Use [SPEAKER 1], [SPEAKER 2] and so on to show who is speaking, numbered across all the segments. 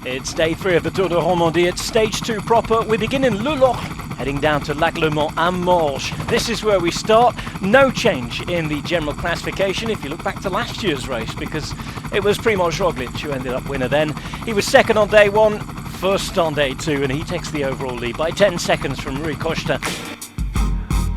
[SPEAKER 1] It's day 3 of the Tour de Romandie. It's stage 2 proper. We begin in Le Loch, heading down to Lac Le Mans and Morges. This is where we start. No change in the general classification if you look back to last year's race, because it was Primož Roglic who ended up winner then. He was second on day 1, first on day 2, and he takes the overall lead by 10 seconds from Rui Costa.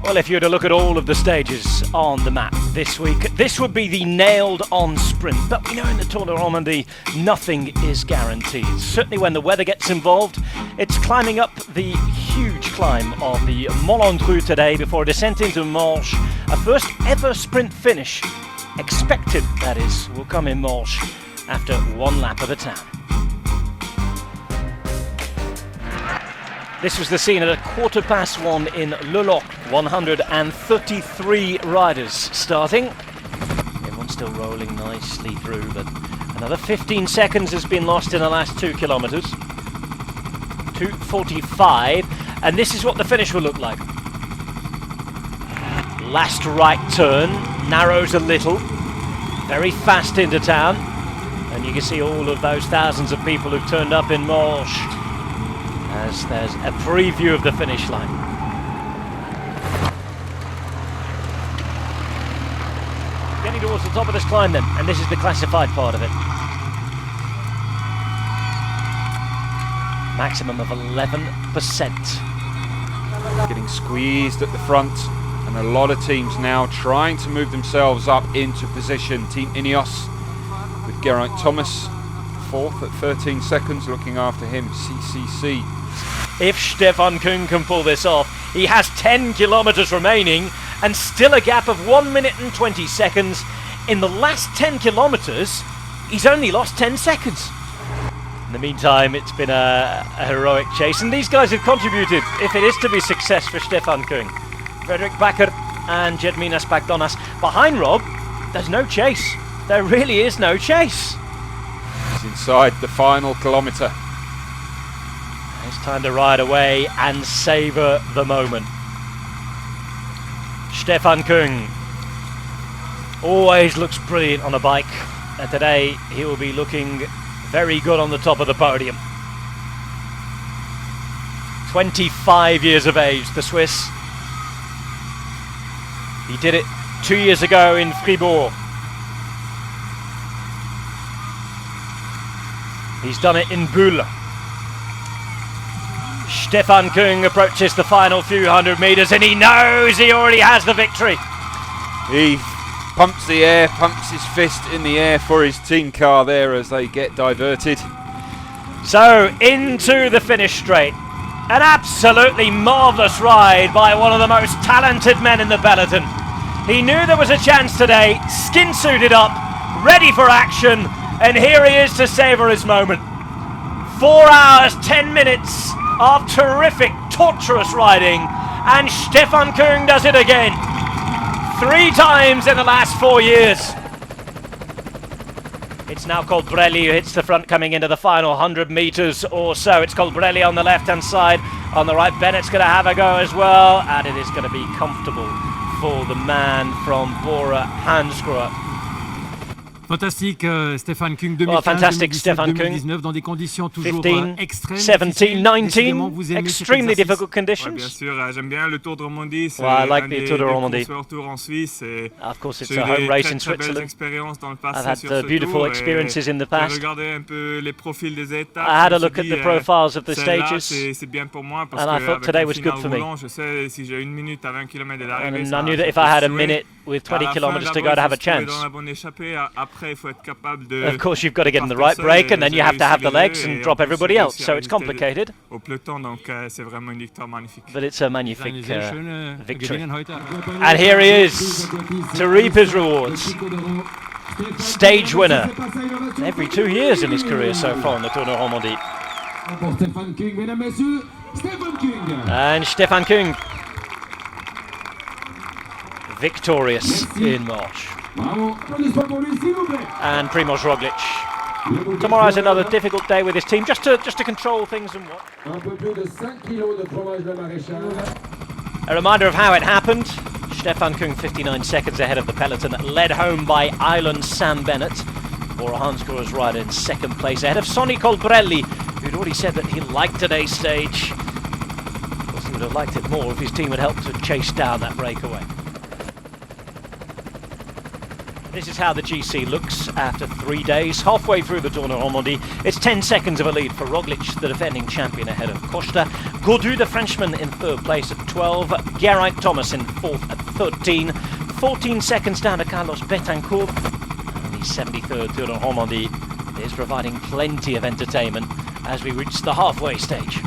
[SPEAKER 1] Well, if you were to look at all of the stages on the map this week, this would be the nailed-on sprint. But we know in the Tour de Romandie, nothing is guaranteed. Certainly when the weather gets involved, it's climbing up the huge climb of the Mont Landru today before a descent into Morges. A first ever sprint finish, expected that is, will come in Morges after one lap of the town. This was the scene at 1:15 in Le Loch. 133 riders starting. Everyone's still rolling nicely through, but another 15 seconds has been lost in the last 2 kilometers. 2:45, and this is what the finish will look like. Last right turn, narrows a little, very fast into town, and you can see all of those thousands of people who've turned up in Morges as there's a preview of the finish line. Getting towards the top of this climb then, and this is the classified part of it. Maximum of 11%.
[SPEAKER 2] Getting squeezed at the front, and a lot of teams now trying to move themselves up into position. Team Ineos with Geraint Thomas, 4th at 13 seconds, looking after him, CCC.
[SPEAKER 1] If Stefan Küng can pull this off, he has 10 kilometers remaining and still a gap of 1 minute and 20 seconds. In the last 10 kilometers, he's only lost 10 seconds. In the meantime, it's been a heroic chase, and these guys have contributed, if it is to be success for Stefan Küng. Frederik Bakker and Gediminas Bagdonas. Behind Rob, there's no chase. There really is no chase.
[SPEAKER 2] He's inside the final kilometre.
[SPEAKER 1] It's time to ride away and savour the moment. Stefan Küng always looks brilliant on a bike, and today he will be looking very good on the top of the podium. 25 years of age, the Swiss. He did it 2 years ago in Fribourg. He's done it in Bulle. Stefan Küng approaches the final few hundred meters, and he knows he already has the victory.
[SPEAKER 2] He pumps the air, pumps his fist in the air for his team car there as they get diverted.
[SPEAKER 1] So into the finish straight. An absolutely marvellous ride by one of the most talented men in the peloton. He knew there was a chance today, skin suited up, ready for action, and here he is to savour his moment. 4 hours, 10 minutes of terrific, torturous riding, and Stefan Küng does it again. 3 times in the last 4 years. It's now Colbrelli who hits the front coming into the final 100 metres or so. It's Colbrelli on the left-hand side. On the right, Bennett's going to have a go as well, and it is going to be comfortable for the man from Bora Hansgrohe.
[SPEAKER 3] Fantastique, Stefan Küng 2015,
[SPEAKER 1] well, fantastic Stefan Küng.
[SPEAKER 3] 2019 dans des conditions toujours
[SPEAKER 1] 15,
[SPEAKER 3] extrêmes,
[SPEAKER 1] 17, 19, extremely difficult conditions.
[SPEAKER 4] Bien sûr, j'aime bien le Tour de Romandie.
[SPEAKER 1] Well, I like the Tour de Romandie.
[SPEAKER 4] Tour en Suisse.
[SPEAKER 1] Of course, it's a home race in Switzerland. I've had beautiful experiences in the past. I had a look at the profiles of the stages, and I thought today was good for me. And I knew that if I had a minute with 20 kilometers to go to have a chance. Of course, you've got to get in the right break, and then you have to have the legs and drop everybody else, so it's complicated. But it's a magnifique victory. And here he is to reap his rewards. Stage winner every 2 years in his career so far in the Tour de Romandie. And Stefan Küng victorious in Morges. And Primož Roglic. Tomorrow's another difficult day with his team, just to control things and what. A reminder of how it happened. Stefan Küng 59 seconds ahead of the peloton, led home by Ireland's Sam Bennett. Bora Hansgrohe's rider in second place, ahead of Sonny Colbrelli, who'd already said that he liked today's stage. Of course, he would have liked it more if his team had helped to chase down that breakaway. This is how the GC looks after 3 days, halfway through the Tour de Romandie. It's 10 seconds of a lead for Roglic, the defending champion, ahead of Costa. Gaudu, the Frenchman, in third place at 12. Geraint Thomas in fourth at 13. 14 seconds down to Carlos Betancourt. And the 73rd Tour de Romandie is providing plenty of entertainment as we reach the halfway stage.